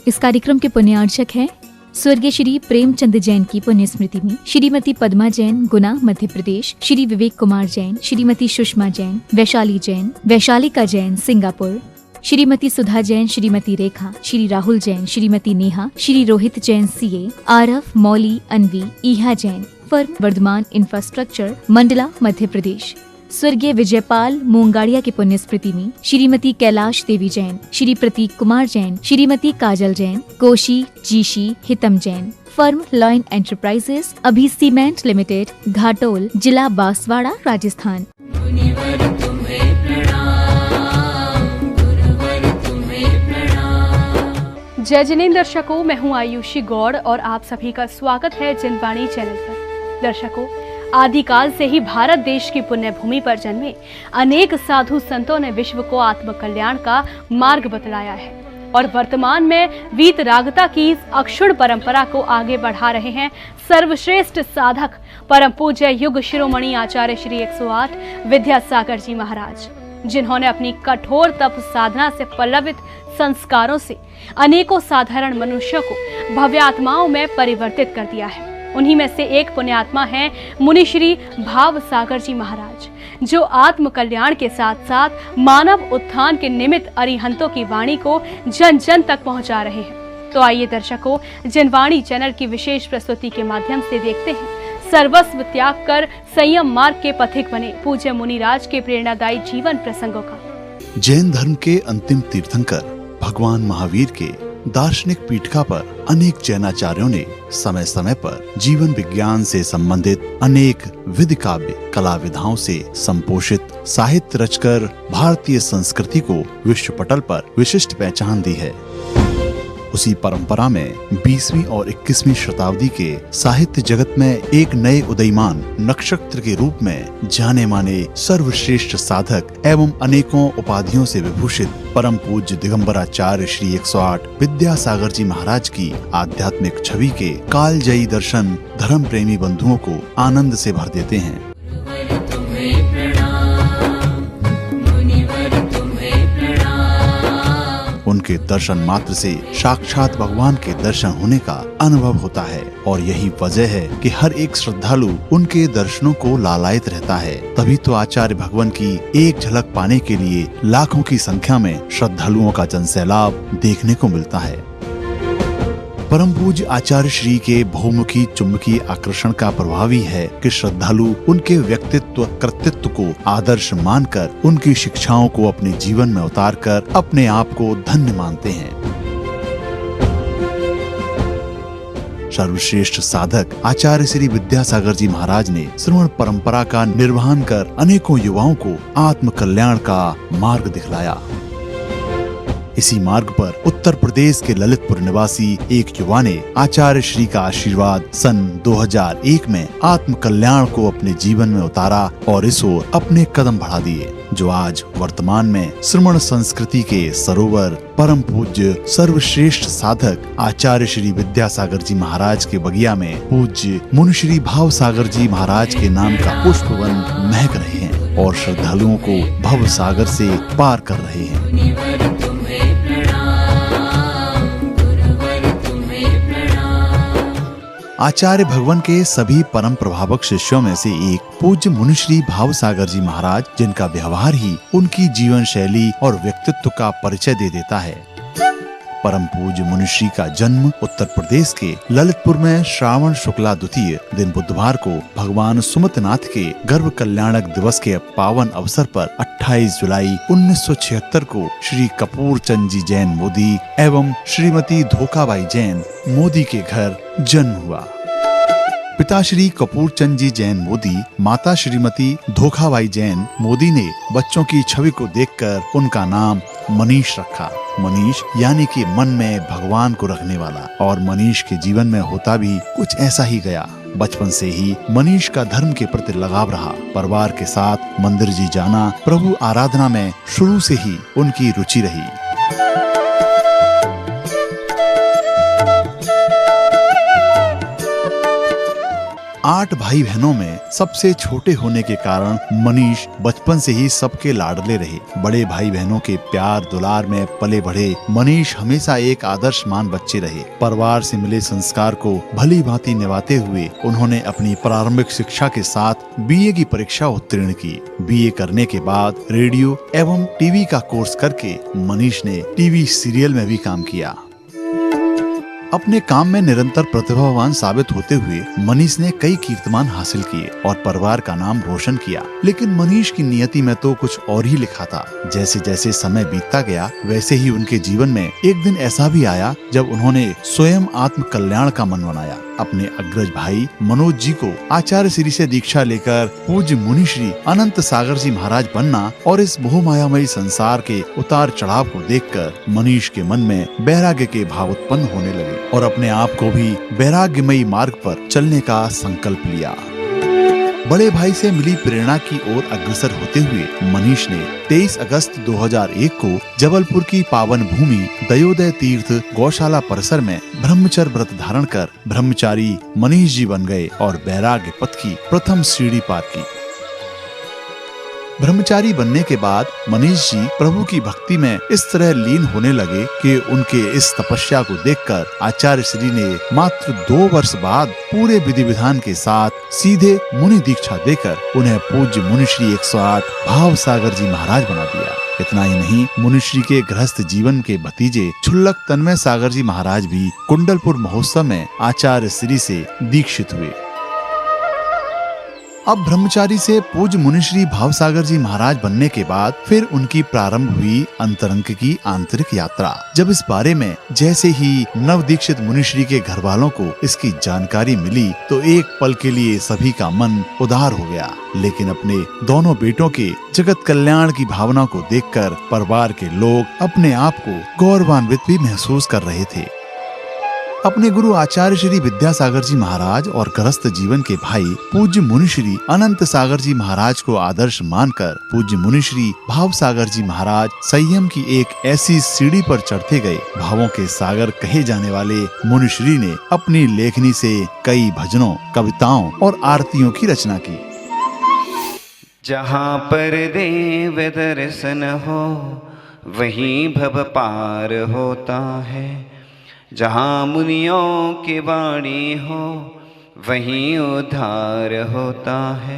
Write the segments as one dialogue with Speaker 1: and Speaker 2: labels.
Speaker 1: इस कार्यक्रम के पुण्यार्चक हैं स्वर्गीय श्री प्रेमचंद जैन की पुण्य स्मृति में श्रीमती पद्मा जैन, गुना, मध्य प्रदेश, श्री विवेक कुमार जैन, श्रीमती सुषमा जैन, वैशाली जैन, वैशालिका जैन, सिंगापुर, श्रीमती सुधा जैन, श्रीमती रेखा, श्री राहुल जैन, श्रीमती नेहा, श्री रोहित जैन सीए, आरव, मौली, अनवी, ईहा जैन, फर्म वर्धमान इंफ्रास्ट्रक्चर, मंडला, मध्य प्रदेश। स्वर्गीय विजयपाल मोंगाड़िया की पुण्य स्मृति में श्रीमती कैलाश देवी जैन, श्री प्रतीक कुमार जैन, श्रीमती काजल Jain, Koshi, जीशी, हितम Jain, firm lion enterprises, अभी सीमेंट लिमिटेड, घाटोल, जिला बांसवाड़ा, राजस्थान।
Speaker 2: जय जिनेंद्र दर्शकों, मैं हूं आयुषी गौड़ और आप सभी का स्वागत है जिनवाणी चैनल पर। दर्शकों, आदिकाल से ही भारत देश की पुण्य भूमि पर जन्मे अनेक साधु संतों ने विश्व को आत्म कल्याण का मार्ग बतलाया है और वर्तमान में वीतरागता की इस अक्षुण परंपरा को आगे बढ़ा रहे हैं सर्वश्रेष्ठ साधक परम पूज्य युग शिरोमणि आचार्य श्री 108 विद्यासागर जी महाराज, जिन्होंने अपनी कठोर तप साधना से पल्लवित संस्कारों से अनेकों साधारण मनुष्यों को भव्य आत्माओं में परिवर्तित कर दिया है। उन्हीं में से एक पुण्यात्मा हैं मुनि श्री भाव सागर जी महाराज, जो आत्म कल्याण के साथ साथ मानव उत्थान के निमित्त अरिहंतों की वाणी को जन जन तक पहुंचा रहे हैं। तो आइए दर्शकों, जिनवाणी चैनल की विशेष प्रस्तुति के माध्यम से देखते हैं सर्वस्व त्याग कर संयम मार्ग के पथिक बने पूज्य मुनिराज के प्रेरणादायी जीवन प्रसंगों का।
Speaker 3: जैन धर्म के अंतिम तीर्थंकर भगवान महावीर के दार्शनिक पीठिका पर अनेक जैनाचार्यों ने समय समय पर जीवन विज्ञान से संबंधित अनेक विधि काव्य कला विधाओं से संपोषित साहित्य रचकर भारतीय संस्कृति को विश्व पटल पर विशिष्ट पहचान दी है। उसी परंपरा में 20वीं और 21वीं शताब्दी के साहित्य जगत में एक नए उदयमान नक्षत्र के रूप में जाने माने सर्वश्रेष्ठ साधक एवं अनेकों उपाधियों से विभूषित परम पूज्य दिगंबराचार्य श्री 108 विद्यासागर जी महाराज की आध्यात्मिक छवि के कालजयी दर्शन धर्म प्रेमी बंधुओं को आनंद से भर देते हैं। उनके दर्शन मात्र से साक्षात भगवान के दर्शन होने का अनुभव होता है और यही वजह है कि हर एक श्रद्धालु उनके दर्शनों को लालायित रहता है। तभी तो आचार्य भगवान की एक झलक पाने के लिए लाखों की संख्या में श्रद्धालुओं का जनसैलाब देखने को मिलता है। परम पूज्य आचार्य श्री के बहुमुखी चुंबकीय आकर्षण का प्रभावी है कि श्रद्धालु उनके व्यक्तित्व कृतित्व को आदर्श मानकर उनकी शिक्षाओं को अपने जीवन में उतारकर अपने आप को धन्य मानते हैं। सर्वश्रेष्ठ साधक आचार्य श्री विद्यासागर जी महाराज ने श्रवण परंपरा का निर्वहन कर अनेकों युवाओं को आत्म कल्याण का मार्ग दिखलाया। इसी मार्ग पर उत्तर प्रदेश के ललितपुर निवासी एक युवा ने आचार्य श्री का आशीर्वाद सन 2001 में आत्म कल्याण को अपने जीवन में उतारा और इस ओर अपने कदम बढ़ा दिए, जो आज वर्तमान में श्रमण संस्कृति के सरोवर परम पूज्य सर्वश्रेष्ठ साधक आचार्य श्री विद्यासागर जी महाराज के बगिया में पूज्य मुनि श्री भाव सागर जी महाराज के नाम का पुष्पवन महक रहे हैं और श्रद्धालुओं को भव सागर से पार कर रहे हैं। आचार्य भगवान के सभी परम प्रभावक शिष्यों में से एक पूज्य मुनि श्री भाव सागर जी महाराज, जिनका व्यवहार ही उनकी जीवन शैली और व्यक्तित्व का परिचय दे देता है। परम पूज्य मुनि श्री का जन्म उत्तर प्रदेश के ललितपुर में श्रावण शुक्ला द्वितीय दिन बुधवार को भगवान सुमतनाथ के गर्भ कल्याणक दिवस के पावन अवसर पर 28 जुलाई 1976 को श्री कपूर चंद जी जैन मोदी एवं श्रीमती धोखाबाई जैन मोदी के घर जन्म हुआ। पिता श्री कपूर चंद जी जैन मोदी, माता श्रीमती धोखाबाई जैन मोदी ने बच्चों की छवि को देखकर उनका नाम मनीष रखा। मनीष यानी कि मन में भगवान को रखने वाला, और मनीष के जीवन में होता भी कुछ ऐसा ही गया। बचपन से ही मनीष का धर्म के प्रति लगाव रहा। परिवार के साथ मंदिर जी जाना, प्रभु आराधना में शुरू से ही उनकी रुचि रही। 8 भाई बहनों में सबसे छोटे होने के कारण मनीष बचपन से ही सबके लाडले रहे। बड़े भाई बहनों के प्यार दुलार में पले बढ़े मनीष हमेशा एक आदर्शमान बच्चे रहे। परिवार से मिले संस्कार को भली भांति निभाते हुए उन्होंने अपनी प्रारंभिक शिक्षा के साथ बीए की परीक्षा उत्तीर्ण की। बीए करने के बाद रेडियो एवं टीवी का कोर्स करके मनीष ने टीवी सीरियल में भी काम किया। अपने काम में निरंतर प्रतिभावान साबित होते हुए मनीष ने कई कीर्तिमान हासिल किए और परिवार का नाम रोशन किया। लेकिन मनीष की नियति में तो कुछ और ही लिखा था। जैसे जैसे समय बीतता गया वैसे ही उनके जीवन में एक दिन ऐसा भी आया जब उन्होंने स्वयं आत्म कल्याण का मन बनाया। अपने अग्रज भाई मनोज जी को आचार्य श्री से दीक्षा लेकर पूज्य मुनि श्री अनंत सागर जी महाराज बनना और इस मोहमायामयी संसार के उतार चढ़ाव को देखकर मनीष के मन में वैराग्य के भाव उत्पन्न होने लगे और अपने आप को भी वैराग्यमयी मार्ग पर चलने का संकल्प लिया। बड़े भाई से मिली प्रेरणा की ओर अग्रसर होते हुए मनीष ने 23 अगस्त 2001 को जबलपुर की पावन भूमि दयोदय तीर्थ गौशाला परिसर में ब्रह्मचर्य व्रत धारण कर ब्रह्मचारी मनीष जी बन गए और वैराग्य पथ की प्रथम सीढ़ी पार की। ब्रह्मचारी बनने के बाद मनीष जी प्रभु की भक्ति में इस तरह लीन होने लगे कि उनके इस तपस्या को देखकर आचार्य श्री ने मात्र 2 वर्ष बाद पूरे विधि विधान के साथ सीधे मुनि दीक्षा देकर उन्हें पूज्य मुनिश्री 108 भाव सागर जी महाराज बना दिया। इतना ही नहीं, मुनिश्री के गृहस्थ जीवन के भतीजे छुल्लक तन्मय सागर जी महाराज भी कुंडलपुर महोत्सव में आचार्य श्री से दीक्षित हुए। अब ब्रह्मचारी से पूज्य मुनिश्री भावसागर जी महाराज बनने के बाद फिर उनकी प्रारंभ हुई अंतरंग की आंतरिक यात्रा। जब इस बारे में जैसे ही नव दीक्षित मुनिश्री के घर वालों को इसकी जानकारी मिली तो एक पल के लिए सभी का मन उदार हो गया। लेकिन अपने दोनों बेटों के जगत कल्याण की भावना को देखकर परिवार के लोग अपने आप को गौरवान्वित भी महसूस कर रहे थे। अपने गुरु आचार्य श्री विद्यासागर जी महाराज और गृहस्थ जीवन के भाई पूज्य मुनिश्री अनंत सागर जी महाराज को आदर्श मानकर पूज्य मुनिश्री भाव सागर जी महाराज संयम की एक ऐसी सीढ़ी पर चढ़ते गए। भावों के सागर कहे जाने वाले मुनिश्री ने अपनी लेखनी से कई भजनों, कविताओं और आरतियों की रचना की।
Speaker 4: जहाँ पर देव दर्शन हो वहीं भव पार होता है, जहाँ मुनियों की वाणी हो वहीं उद्धार होता है।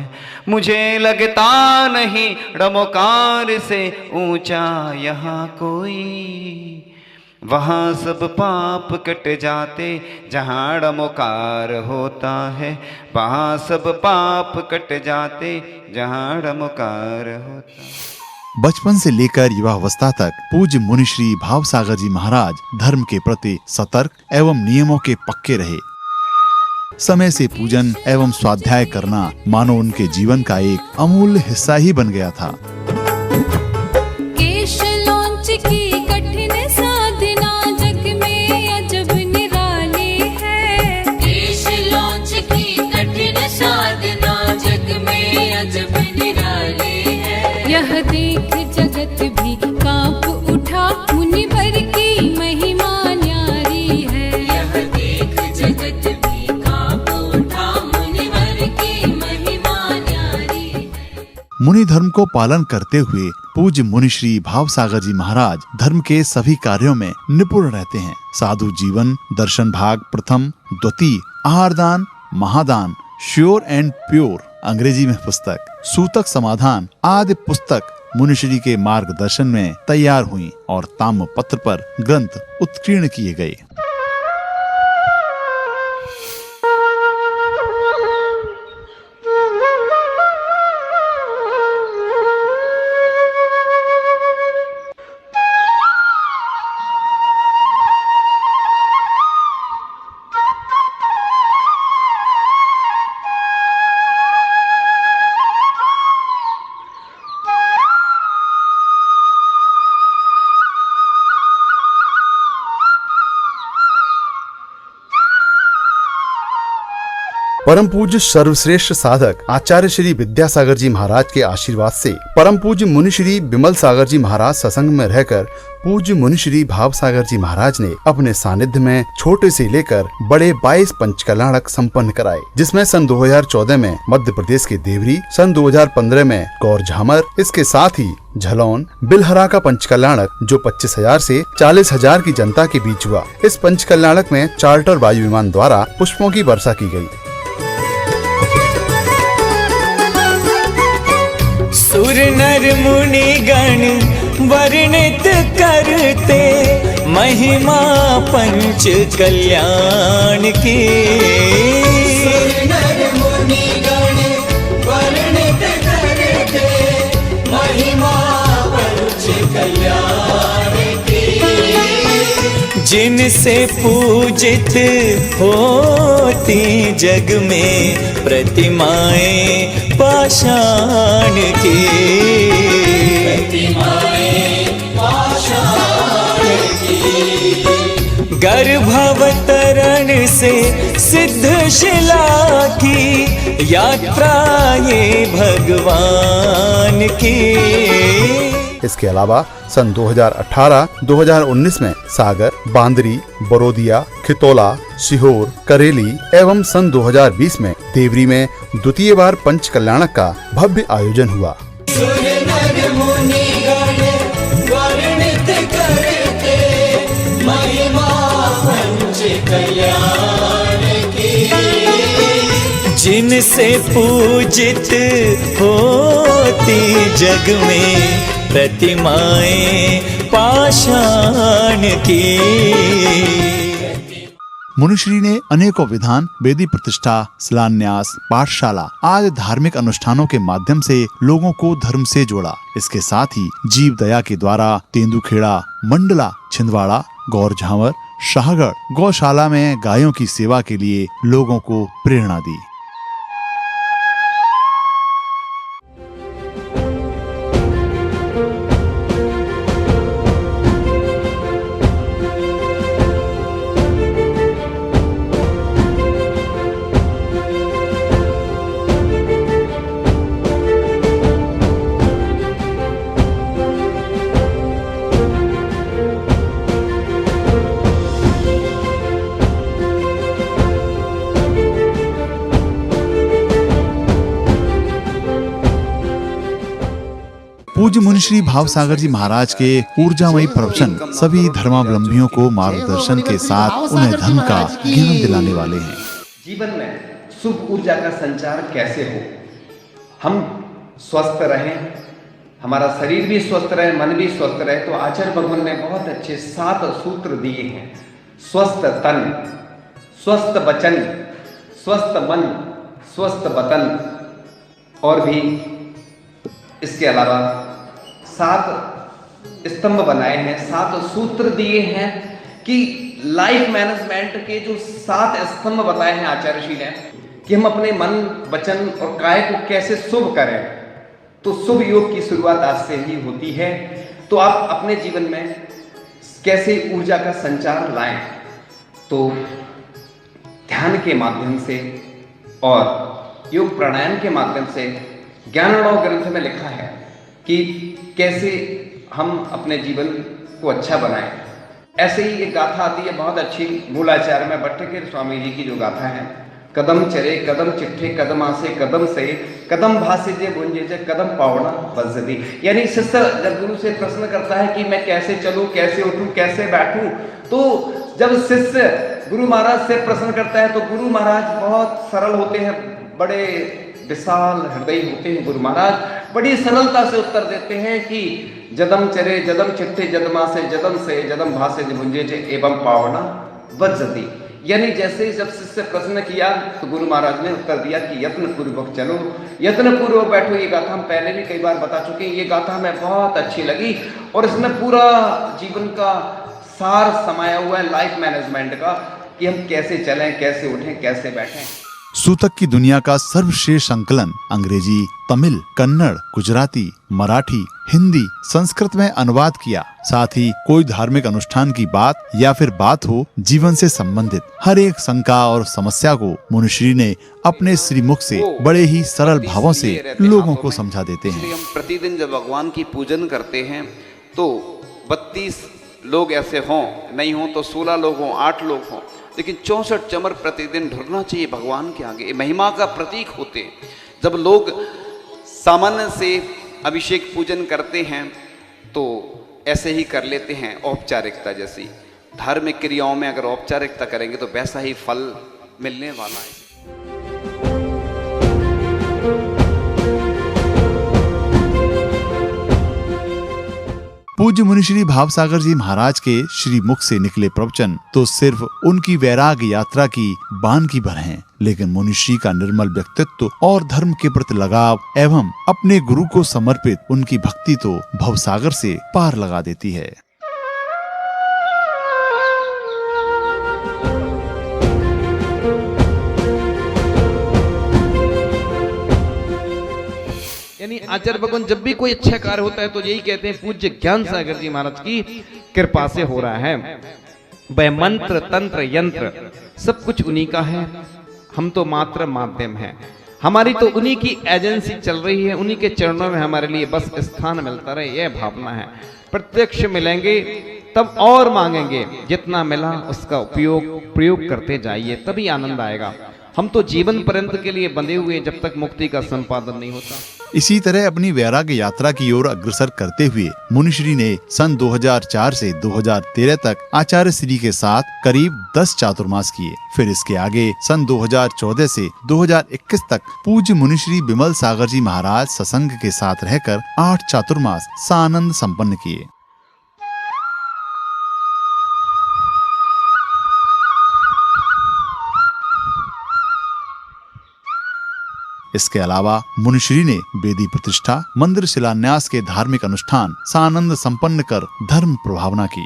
Speaker 4: मुझे लगता नहीं रमोकार से ऊंचा यहाँ कोई, वहाँ सब पाप कट जाते जहाँ रमोकार होता है, वहाँ सब पाप कट जाते जहाँ रमोकार होता है।
Speaker 3: बचपन से लेकर युवावस्था तक पूज्य मुनिश्री भावसागर जी महाराज धर्म के प्रति सतर्क एवं नियमों के पक्के रहे। समय से पूजन एवं स्वाध्याय करना मानो उनके जीवन का एक अमूल्य हिस्सा ही बन गया था।
Speaker 5: केश लौंच की कठिन साधना जग में अजब निराली है, केश लौंच की कठिन साधना जग में अजब निराली है। यह देख जगत भी कांप उठा, मुनिवर की महिमा न्यारी है। यह देख जगत भी कांप उठा, मुनिवर की महिमा न्यारी है।
Speaker 3: मुनि धर्म को पालन करते हुए पूज्य मुनिश्री भावसागर जी महाराज धर्म के सभी कार्यों में निपुण रहते हैं। साधु जीवन, दर्शन भाग प्रथम, द्वितीय, आहारदान, महादान, श्योर एंड प्योर अंग्रेजी में पुस्तक, सूतक समाधान आदि पुस्तक मुनिश्री के मार्गदर्शन में तैयार हुई और ताम्रपत्र पर ग्रंथ उत्कीर्ण किए गए।
Speaker 6: परम पूज्य सर्वश्रेष्ठ साधक आचार्य श्री विद्यासागर जी महाराज के आशीर्वाद से परम पूज्य मुनि श्री विमल सागर जी महाराज सत्संग में रहकर पूज्य मुनि श्री भाव सागर जी महाराज ने अपने सानिध्य में छोटे से लेकर बड़े 22 पंचकल्याणक संपन्न कराए, जिसमें सन 2014 में मध्य प्रदेश के देवरी, सन 2015 में गौर झामर, इसके साथ ही झलौन बिलहरा का पंचकल्याणक जो 25,000 से 40,000 की जनता के बीच हुआ। इस पंचकल्याणक में चार्टर वायु विमान द्वारा पुष्पों की वर्षा की गई।
Speaker 7: सुर नर मुनि गण वर्णित करते महिमा पंच कल्याण की। सुर नर मुनि गण वर्णित करते महिमा पंच कल्याण की। जिनसे पूजित होती जग में प्रतिमाएं पाषाण की। प्रतिमाएं पाषाण की। गर्भावतरण से सिद्ध शिला की यात्रा ये भगवान की।
Speaker 6: इसके अलावा सन 2018-2019 में सागर, बांदरी, बरोदिया, खितौला, सीहोर, करेली एवं सन 2020 में देवरी में द्वितीय बार पंच कल्याणक का भव्य आयोजन हुआ।
Speaker 7: जिनसे पूजित होती जग में प्रतिमाएं पाषाण की।
Speaker 3: मुनिश्री ने अनेकों विधान, वेदी प्रतिष्ठा, शिलान्यास, पाठशाला आदि धार्मिक अनुष्ठानों के माध्यम से लोगों को धर्म से जोड़ा। इसके साथ ही जीव दया के द्वारा तेंदुखेड़ा, मंडला, छिंदवाड़ा, गौर झामर, शाहगढ़ गौशाला में गायों की सेवा के लिए लोगों को प्रेरणा दी। पूज्य मुनिश्री भाव सागर जी महाराज के ऊर्जामयी प्रवचन सभी धर्मावलंबियों को मार्गदर्शन के साथ उन्हें धर्म का ज्ञान दिलाने वाले हैं।
Speaker 8: जीवन में शुभ ऊर्जा का संचार कैसे हो, हम स्वस्थ रहें, हमारा शरीर भी स्वस्थ रहे, मन भी स्वस्थ रहे, तो आचार्य भगवान ने बहुत अच्छे 7 सूत्र दिए हैं। स्वस्थ तन, स्वस्थ वचन, स्वस्थ मन, स्वस्थ वतन, और भी इसके अलावा 7 स्तंभ बनाए हैं, 7 सूत्र दिए हैं कि लाइफ मैनेजमेंट के जो 7 स्तंभ बताए हैं आचार्य श्री ने कि हम अपने मन, वचन और काय को कैसे शुभ करें। तो शुभ योग की शुरुआत आज से ही होती है। तो आप अपने जीवन में कैसे ऊर्जा का संचार लाएं, तो ध्यान के माध्यम से और योग प्राणायाम के माध्यम से ज्ञानों ग्रंथ में लिखा है कि कैसे हम अपने जीवन को अच्छा बनाएं। ऐसे ही एक गाथा आती है बहुत अच्छी, मूलाचार्य में भट्टकेर स्वामी जी की जो गाथा है, कदम चरे कदम चिट्ठे कदम आसे कदम से कदम भासे जे गुंजे जे कदम पावना बजदी। यानी शिष्य जब गुरु से प्रश्न करता है कि मैं कैसे चलूं, कैसे उठूं, कैसे बैठूं, तो जब शिष्य गुरु महाराज से प्रश्न करता है तो गुरु महाराज बहुत सरल होते हैं, बड़े विशाल हृदय होते हैं। गुरु महाराज बड़ी सरलता से उत्तर देते हैं कि जदम चरे जदम चिट्ठे जदमा से जदम भासे भुंजे एवं पावना वज्जति। यानी जैसे जब शिष्य प्रश्न किया तो गुरु महाराज ने उत्तर दिया कि यत्न पूर्वक चलो, यत्न पूर्वक बैठो। ये गाथा हम पहले भी कई बार बता चुके हैं, ये गाथा हमें बहुत अच्छी लगी और इसमें पूरा जीवन का सार समाया हुआ है लाइफ मैनेजमेंट का, कि हम कैसे चलें, कैसे उठें, कैसे बैठें।
Speaker 3: सूतक की दुनिया का सर्वश्रेष्ठ संकलन अंग्रेजी, तमिल, कन्नड़, गुजराती, मराठी, हिंदी, संस्कृत में अनुवाद किया। साथ ही कोई धार्मिक अनुष्ठान की बात या फिर बात हो जीवन से संबंधित हर एक शंका और समस्या को मुनिश्री ने अपने श्रीमुख से बड़े ही सरल भावों से लोगों को समझा देते हैं।
Speaker 4: हम प्रतिदिन जब भगवान की पूजन करते हैं तो 32 लोग ऐसे हों, नहीं हों तो 16 लोग हों, 8 लोग हों, लेकिन 64 चमर प्रतिदिन ढुरना चाहिए भगवान के आगे। महिमा का प्रतीक होते हैं। जब लोग सामान्य से अभिषेक पूजन करते हैं तो ऐसे ही कर लेते हैं, औपचारिकता जैसी। धार्मिक क्रियाओं में अगर औपचारिकता करेंगे तो वैसा ही फल मिलने वाला है।
Speaker 3: पूज्य मुनिश्री भावसागर जी महाराज के श्री मुख से निकले प्रवचन तो सिर्फ उनकी वैराग यात्रा की बान की भर हैं, लेकिन मुनिश्री का निर्मल व्यक्तित्व और धर्म के प्रति लगाव एवं अपने गुरु को समर्पित उनकी भक्ति तो भवसागर से पार लगा देती है।
Speaker 8: यानी आचार्य भगवान जब भी कोई अच्छा कार्य होता है तो यही कहते हैं पूज्य ज्ञान सागर जी महाराज की कृपा से हो रहा है। वह मंत्र, तंत्र, यंत्र सब कुछ उन्हीं का है, हम तो मात्र माध्यम हैं। हमारी तो उन्हीं की एजेंसी चल रही है, उन्हीं के चरणों में हमारे लिए बस स्थान मिलता रहे, यह भावना है। प्रत्यक्ष मिलेंगे तब और मांगेंगे, जितना मिला उसका प्रयोग करते जाइए, तभी आनंद आएगा। हम तो जीवन पर्यंत के लिए बंधे हुए जब तक मुक्ति का संपादन नहीं होता।
Speaker 3: इसी तरह अपनी वैराग्य यात्रा की ओर अग्रसर करते हुए मुनिश्री ने सन 2004 से 2013 तक आचार्य श्री के साथ करीब 10 चातुर्मास किए। फिर इसके आगे सन 2014 से 2021 तक पूज्य मुनिश्री बिमल सागर जी महाराज सत्संग के साथ रहकर 8 चातुर्मास सानंद संपन्न किए। इसके अलावा मुनिश्री ने वेदी प्रतिष्ठा, मंदिर शिलान्यास के धार्मिक अनुष्ठान सानंद संपन्न कर धर्म प्रभावना की।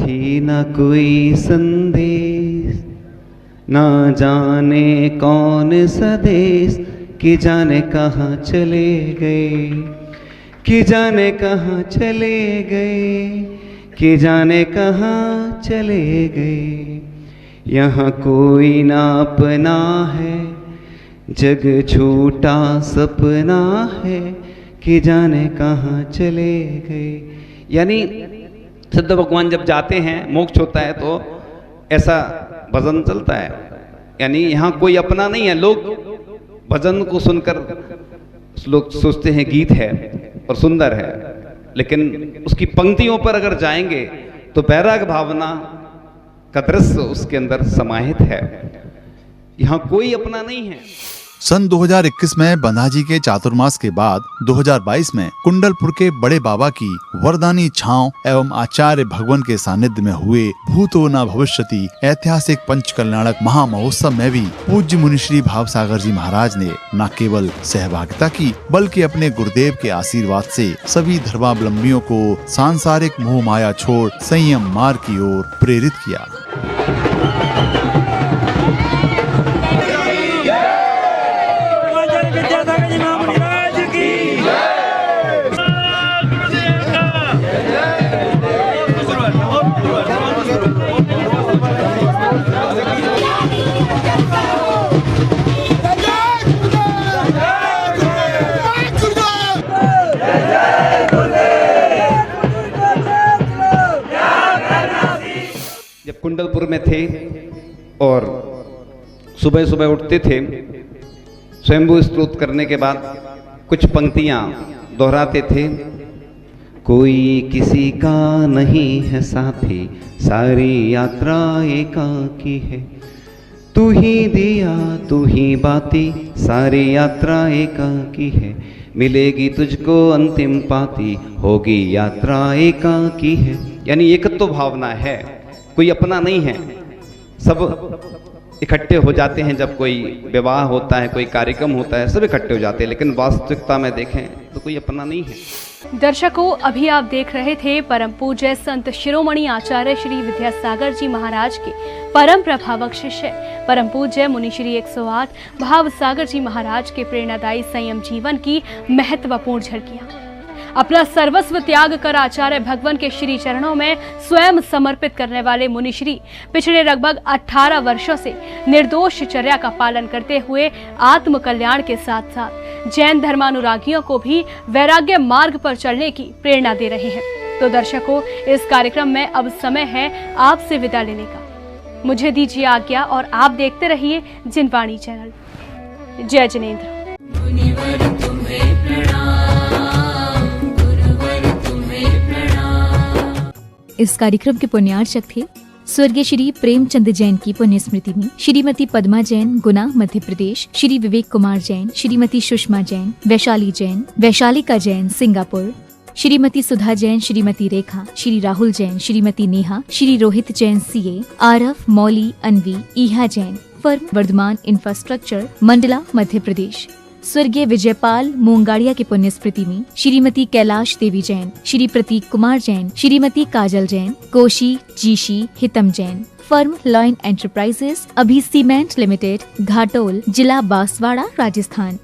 Speaker 4: थी न कोई संदेश, ना जाने कौन सा देश, कि जाने कहाँ चले गए, कि जाने कहाँ चले गए, कि जाने कहाँ चले गए। यहाँ कोई ना अपना है, जग छूटा सपना है, कि जाने कहाँ चले गए। यानी सिद्ध भगवान जब जाते हैं, मोक्ष होता है तो ऐसा भजन चलता है। यानी यहाँ कोई अपना नहीं है। लोग भजन को सुनकर लोग सोचते हैं गीत है और सुंदर है, लेकिन उसकी पंक्तियों पर अगर जाएंगे तो वैराग भावना का दृश्य उसके अंदर समाहित है। यहाँ कोई अपना नहीं है।
Speaker 3: सन 2021 में बंधाजी के चातुर्मास के बाद 2022 में कुंडलपुर के बड़े बाबा की वरदानी छांव एवं आचार्य भगवान के सानिध्य में हुए भूतो न भविष्यति ऐतिहासिक पंचकल्याणक महामहोत्सव में भी पूज्य मुनिश्री भावसागर जी महाराज ने न केवल सहभागिता की, बल्कि अपने गुरुदेव के आशीर्वाद से सभी धर्मावलंबियों को सांसारिक मोह माया छोड़ संयम मार्ग की ओर प्रेरित किया।
Speaker 8: जब कुंडलपुर में थे और सुबह सुबह उठते थे, स्वयंभू स्तोत्र करने के बाद कुछ पंक्तियां दोहराते थे। कोई किसी का नहीं है साथी, सारी यात्रा एकाकी है। तू ही दिया तू ही बाती, सारी यात्रा एकाकी है। मिलेगी तुझको अंतिम पाती, होगी यात्रा एकाकी है। यानी एकत्व भावना है, कोई अपना नहीं है, सब
Speaker 4: इकट्ठे हो जाते हैं, जब कोई विवाह होता है, कोई कार्यक्रम होता है, सब इकट्ठे हो जाते हैं, लेकिन वास्तविकता में देखें तो कोई अपना नहीं है।
Speaker 2: दर्शकों, अभी आप देख रहे थे परम पूज्य संत शिरोमणि आचार्य श्री विद्यासागर जी महाराज के परम प्रभावक शिष्य परम पूज्य मुनि श्री 108 भावसागर जी महाराज के प्रेरणादायी संयम जीवन की महत्वपूर्ण झलकियां। अपना सर्वस्व त्याग कर आचार्य भगवान के श्री चरणों में स्वयं समर्पित करने वाले मुनिश्री पिछले लगभग 18 वर्षों से निर्दोष चर्या का पालन करते हुए आत्म कल्याण के साथ साथ जैन धर्मानुरागियों को भी वैराग्य मार्ग पर चलने की प्रेरणा दे रहे हैं। तो दर्शकों, इस कार्यक्रम में अब समय है आपसे विदा लेने का। मुझे दीजिए आज्ञा और आप देखते रहिए जिनवाणी चैनल। जय जिनेंद्र।
Speaker 5: मुनिवर तुम्हें प्रणाम, गुरुवर तुम्हें प्रणाम।
Speaker 1: इस कार्यक्रम के पुण्यार्चक थे स्वर्गीय श्री प्रेमचंद जैन की पुण्य स्मृति में श्रीमती पद्मा जैन गुना मध्य प्रदेश, श्री विवेक कुमार जैन, श्रीमती सुषमा जैन, वैशाली जैन, वैशालिका जैन सिंगापुर, श्रीमती सुधा जैन, श्रीमती रेखा, श्री राहुल जैन, श्रीमती नेहा, श्री रोहित जैन सीए, आरफ, मौली, अनवी, ईहा जैन, फर्म वर्धमान इंफ्रास्ट्रक्चर, मंडला मध्य प्रदेश। स्वर्गीय विजयपाल मूंगाड़िया की पुण्य स्मृति में श्रीमती कैलाश देवी जैन, श्री प्रतीक कुमार जैन, श्रीमती काजल Jain, Koshi जीशी हितम Jain, firm lion enterprises, अभी सीमेंट लिमिटेड, घाटोल, जिला बांसवाड़ा, राजस्थान।